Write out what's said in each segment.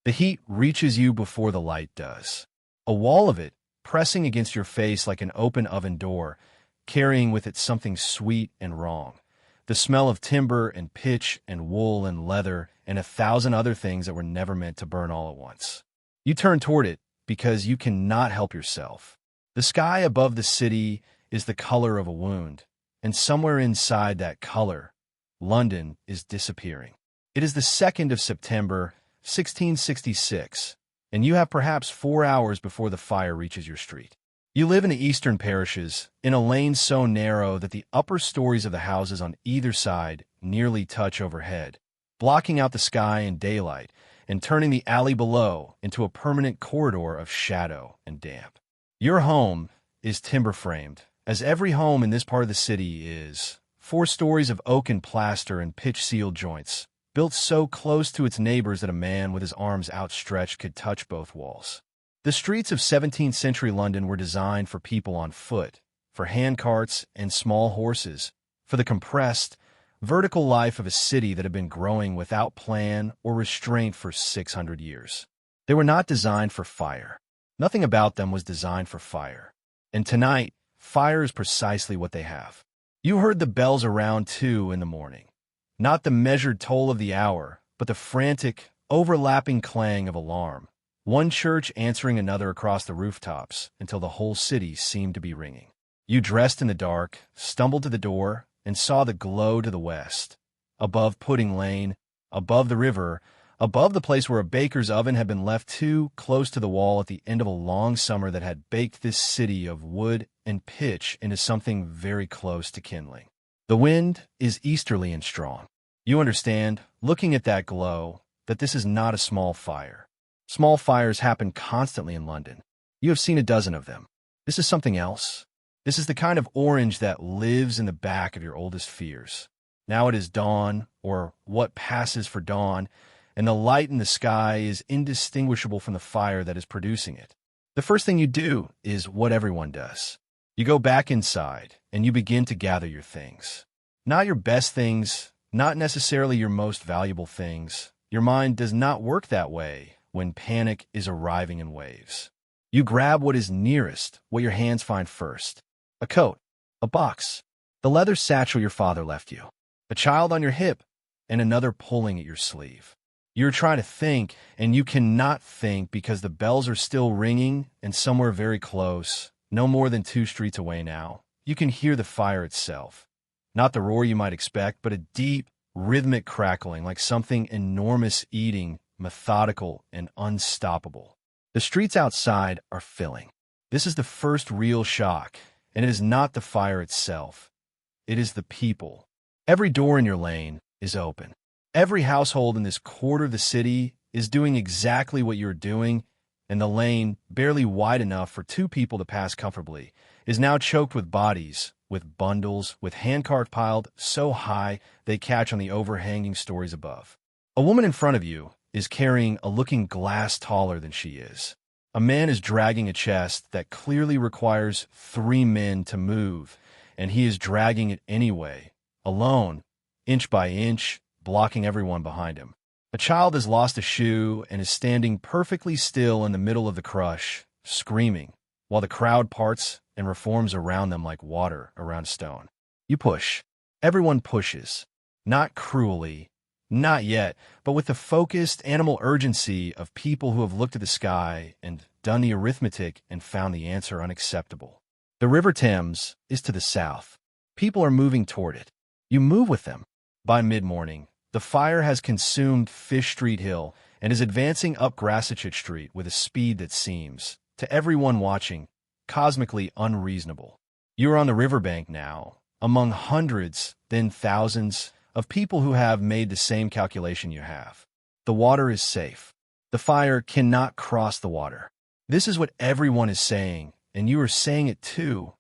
The heat reaches you before the light does. A wall of it, pressing against your face like an open oven door, carrying with it something sweet and wrong. The smell of timber and pitch and wool and leather and 1,000 other things that were never meant to burn all at once. You turn toward it because you cannot help yourself. The sky above the city is the color of a wound, and somewhere inside that color, London is disappearing. It is the 2nd of September, 1666, and you have perhaps 4 hours before the fire reaches your street. You live in the eastern parishes, in a lane so narrow that the upper stories of the houses on either side nearly touch overhead, blocking out the sky and daylight, and turning the alley below into a permanent corridor of shadow and damp. Your home is timber-framed, as every home in this part of the city is. 4 stories of oak and plaster and pitch-sealed joints, built so close to its neighbors that a man with his arms outstretched could touch both walls. The streets of 17th century London were designed for people on foot, for handcarts and small horses, for the compressed, vertical life of a city that had been growing without plan or restraint for 600 years. They were not designed for fire. Nothing about them was designed for fire. And tonight, fire is precisely what they have. You heard the bells around 2 in the morning. Not the measured toll of the hour, but the frantic, overlapping clang of alarm. One church answering another across the rooftops until the whole city seemed to be ringing. You dressed in the dark, stumbled to the door, and saw the glow to the west. Above Pudding Lane, above the river, above the place where a baker's oven had been left too close to the wall at the end of a long summer that had baked this city of wood and pitch into something very close to kindling. The wind is easterly and strong. You understand, looking at that glow, that this is not a small fire. Small fires happen constantly in London. You have seen a dozen of them. This is something else. This is the kind of orange that lives in the back of your oldest fears. Now it is dawn, or what passes for dawn, and the light in the sky is indistinguishable from the fire that is producing it. The first thing you do is what everyone does. You go back inside, and you begin to gather your things. Not your best things, not necessarily your most valuable things. Your mind does not work that way when panic is arriving in waves. You grab what is nearest, what your hands find first. A coat, a box, the leather satchel your father left you, a child on your hip, and another pulling at your sleeve. You're trying to think, and you cannot think because the bells are still ringing, and somewhere very close, no more than 2 streets away now, you can hear the fire itself. Not the roar you might expect, but a deep, rhythmic crackling like something enormous eating, methodical and unstoppable. The streets outside are filling. This is the first real shock, and it is not the fire itself. It is the people. Every door in your lane is open. Every household in this quarter of the city is doing exactly what you're doing, and the lane, barely wide enough for 2 people to pass comfortably, is now choked with bodies, with bundles, with handcarts piled so high they catch on the overhanging stories above. A woman in front of you is carrying a looking glass taller than she is. A man is dragging a chest that clearly requires 3 men to move, and he is dragging it anyway, alone, inch by inch, blocking everyone behind him. A child has lost a shoe and is standing perfectly still in the middle of the crush, screaming, while the crowd parts and reforms around them like water around a stone. You push. Everyone pushes. Not cruelly, not yet, but with the focused animal urgency of people who have looked at the sky and done the arithmetic and found the answer unacceptable. The River Thames is to the south. People are moving toward it. You move with them. By mid-morning, the fire has consumed Fish Street Hill and is advancing up Grassetchett Street with a speed that seems, to everyone watching, cosmically unreasonable. You are on the riverbank now, among hundreds, then thousands, of people who have made the same calculation you have. The water is safe. The fire cannot cross the water. This is what everyone is saying, and you are saying it too,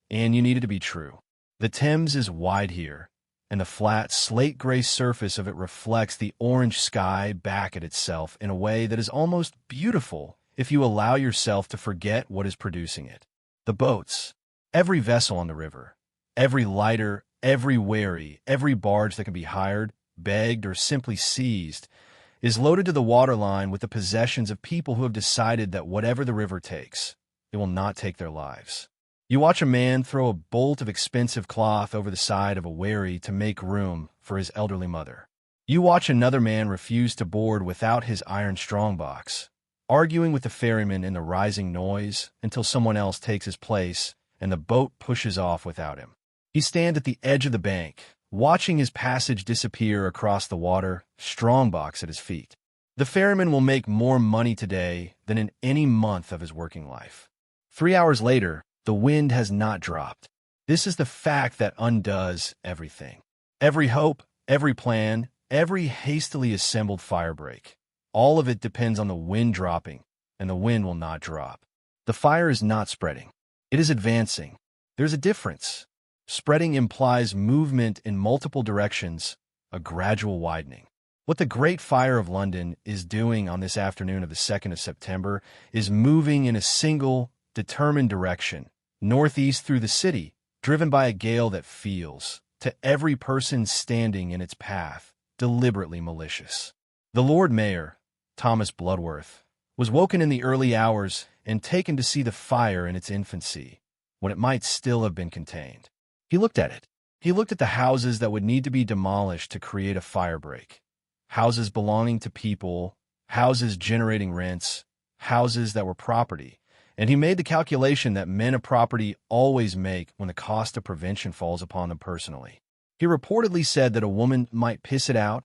and you need it to be true. The Thames is wide here, and the flat, slate-gray surface of it reflects the orange sky back at itself in a way that is almost beautiful if you allow yourself to forget what is producing it. The boats, every vessel on the river, every lighter, every wherry, every barge that can be hired, begged, or simply seized, is loaded to the waterline with the possessions of people who have decided that whatever the river takes, it will not take their lives. You watch a man throw a bolt of expensive cloth over the side of a wherry to make room for his elderly mother. You watch another man refuse to board without his iron strongbox, arguing with the ferryman in the rising noise until someone else takes his place and the boat pushes off without him. He stands at the edge of the bank, watching his passage disappear across the water, strongbox at his feet. The ferryman will make more money today than in any month of his working life. 3 hours later, the wind has not dropped. This is the fact that undoes everything. Every hope, every plan, every hastily assembled firebreak. All of it depends on the wind dropping, and the wind will not drop. The fire is not spreading. It is advancing. There's a difference. Spreading implies movement in multiple directions, a gradual widening. What the Great Fire of London is doing on this afternoon of the 2nd of September is moving in a single, determined direction, northeast through the city, driven by a gale that feels, to every person standing in its path, deliberately malicious. The Lord Mayor, Thomas Bloodworth, was woken in the early hours and taken to see the fire in its infancy, when it might still have been contained. He looked at it. He looked at the houses that would need to be demolished to create a firebreak. Houses belonging to people, houses generating rents, houses that were property. And he made the calculation that men of property always make when the cost of prevention falls upon them personally. He reportedly said that a woman might piss it out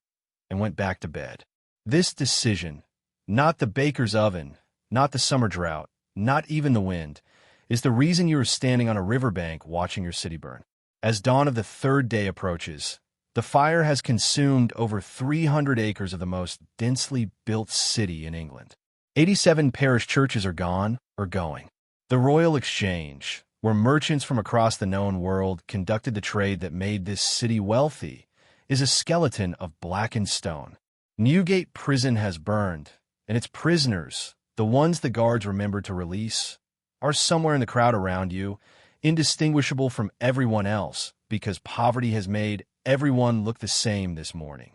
and went back to bed. This decision, not the baker's oven, not the summer drought, not even the wind, is the reason you are standing on a riverbank watching your city burn. As dawn of the third day approaches, the fire has consumed over 300 acres of the most densely built city in England. 87 parish churches are gone or going. The Royal Exchange, where merchants from across the known world conducted the trade that made this city wealthy, is a skeleton of blackened stone. Newgate Prison has burned, and its prisoners, the ones the guards remembered to release, are somewhere in the crowd around you, indistinguishable from everyone else because poverty has made everyone look the same this morning.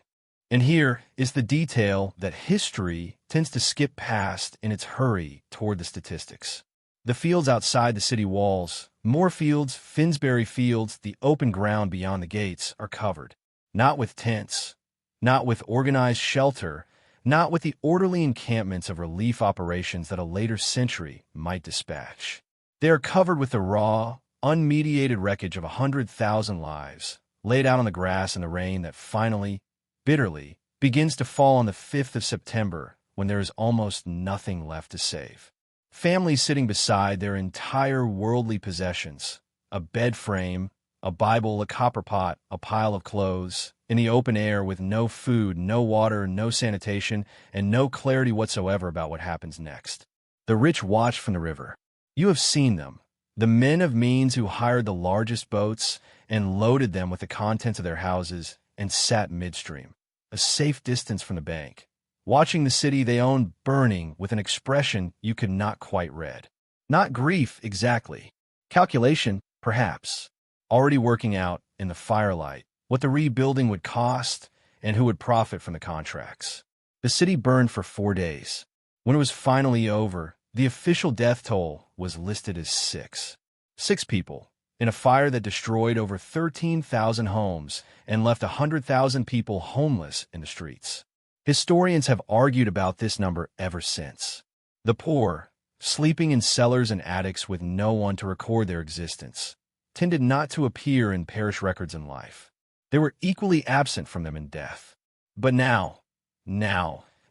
And here is the detail that history tends to skip past in its hurry toward the statistics. The fields outside the city walls, Moorfields, Finsbury Fields, the open ground beyond the gates, are covered, not with tents, not with organized shelter, not with the orderly encampments of relief operations that a later century might dispatch. They are covered with the raw, unmediated wreckage of 100,000 lives, laid out on the grass in the rain that finally, bitterly, begins to fall on the 5th of September when there is almost nothing left to save. Families sitting beside their entire worldly possessions, a bed frame, a Bible, a copper pot, a pile of clothes, in the open air with no food, no water, no sanitation, and no clarity whatsoever about what happens next. The rich watch from the river. You have seen them, the men of means who hired the largest boats and loaded them with the contents of their houses and sat midstream, a safe distance from the bank, watching the city they owned burning with an expression you could not quite read. Not grief exactly. Calculation, perhaps. Already working out, in the firelight, what the rebuilding would cost and who would profit from the contracts. The city burned for 4 days. When it was finally over, the official death toll was listed as 6. 6 people, in a fire that destroyed over 13,000 homes and left 100,000 people homeless in the streets. Historians have argued about this number ever since. The poor, sleeping in cellars and attics with no one to record their existence, tended not to appear in parish records in life. They were equally absent from them in death. But now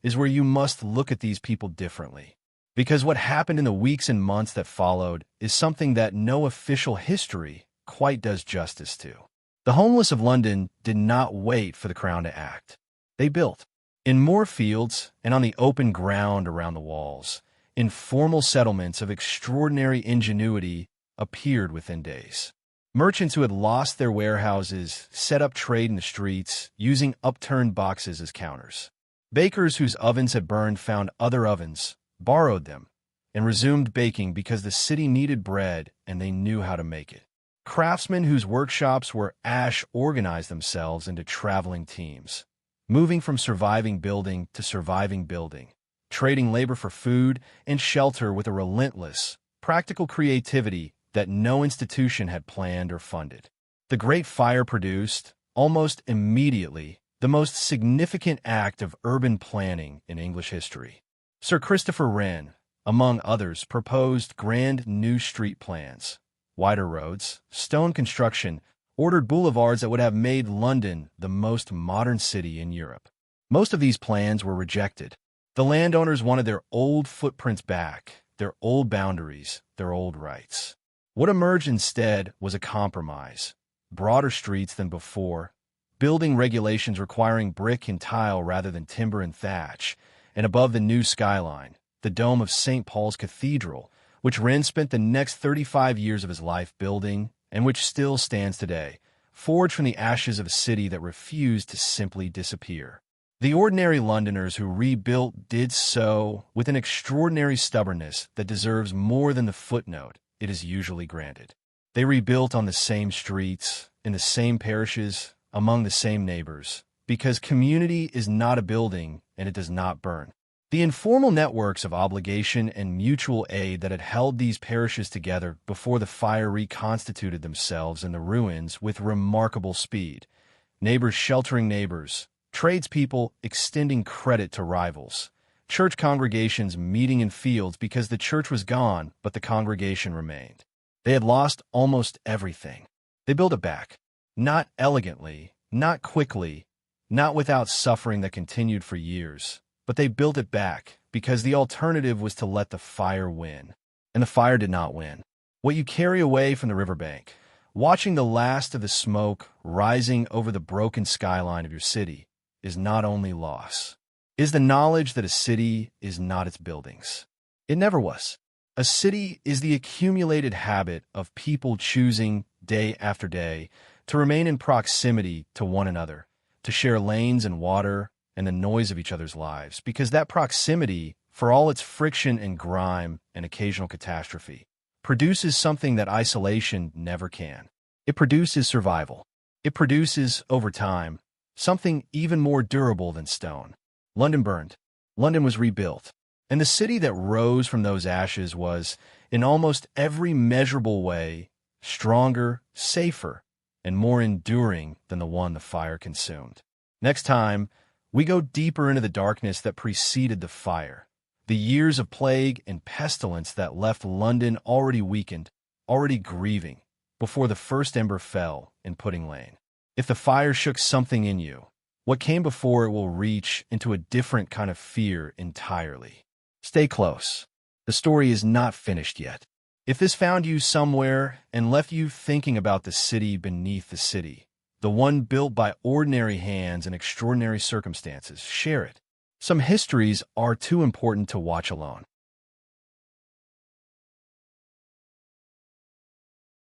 is where you must look at these people differently. Because what happened in the weeks and months that followed is something that no official history quite does justice to. The homeless of London did not wait for the Crown to act. They built. In Moorfields and on the open ground around the walls, informal settlements of extraordinary ingenuity appeared within days. Merchants who had lost their warehouses set up trade in the streets, using upturned boxes as counters. Bakers whose ovens had burned found other ovens, borrowed them, and resumed baking because the city needed bread and they knew how to make it. Craftsmen whose workshops were ash organized themselves into traveling teams. moving from surviving building to surviving building, trading labor for food and shelter with a relentless, practical creativity that no institution had planned or funded. The Great Fire produced, almost immediately, the most significant act of urban planning in English history. Sir Christopher Wren, among others, proposed grand new street plans, wider roads, stone construction, ordered boulevards that would have made London the most modern city in Europe. Most of these plans were rejected. The landowners wanted their old footprints back, their old boundaries, their old rights. What emerged instead was a compromise. Broader streets than before, building regulations requiring brick and tile rather than timber and thatch, and above the new skyline, the dome of St. Paul's Cathedral, which Wren spent the next 35 years of his life building and which still stands today, forged from the ashes of a city that refused to simply disappear. The ordinary Londoners who rebuilt did so with an extraordinary stubbornness that deserves more than the footnote it is usually granted. They rebuilt on the same streets, in the same parishes, among the same neighbors, because community is not a building and it does not burn. The informal networks of obligation and mutual aid that had held these parishes together before the fire reconstituted themselves in the ruins with remarkable speed. Neighbors sheltering neighbors, tradespeople extending credit to rivals, church congregations meeting in fields because the church was gone but the congregation remained. They had lost almost everything. They built it back. Not elegantly, not quickly, not without suffering that continued for years, but they built it back because the alternative was to let the fire win. And the fire did not win. What you carry away from the riverbank, watching the last of the smoke rising over the broken skyline of your city, is not only loss. It is the knowledge that a city is not its buildings. It never was. A city is the accumulated habit of people choosing, day after day, to remain in proximity to one another, to share lanes and water and the noise of each other's lives, because that proximity, for all its friction and grime and occasional catastrophe, produces something that isolation never can. It produces survival. It produces, over time, something even more durable than stone. London burned. London was rebuilt. And the city that rose from those ashes was, in almost every measurable way, stronger, safer, and more enduring than the one the fire consumed. Next time, we go deeper into the darkness that preceded the fire, the years of plague and pestilence that left London already weakened, already grieving, before the first ember fell in Pudding Lane. If the fire shook something in you, what came before it will reach into a different kind of fear entirely. Stay close. The story is not finished yet. If this found you somewhere and left you thinking about the city beneath the city, the one built by ordinary hands in extraordinary circumstances, share it. Some histories are too important to watch alone.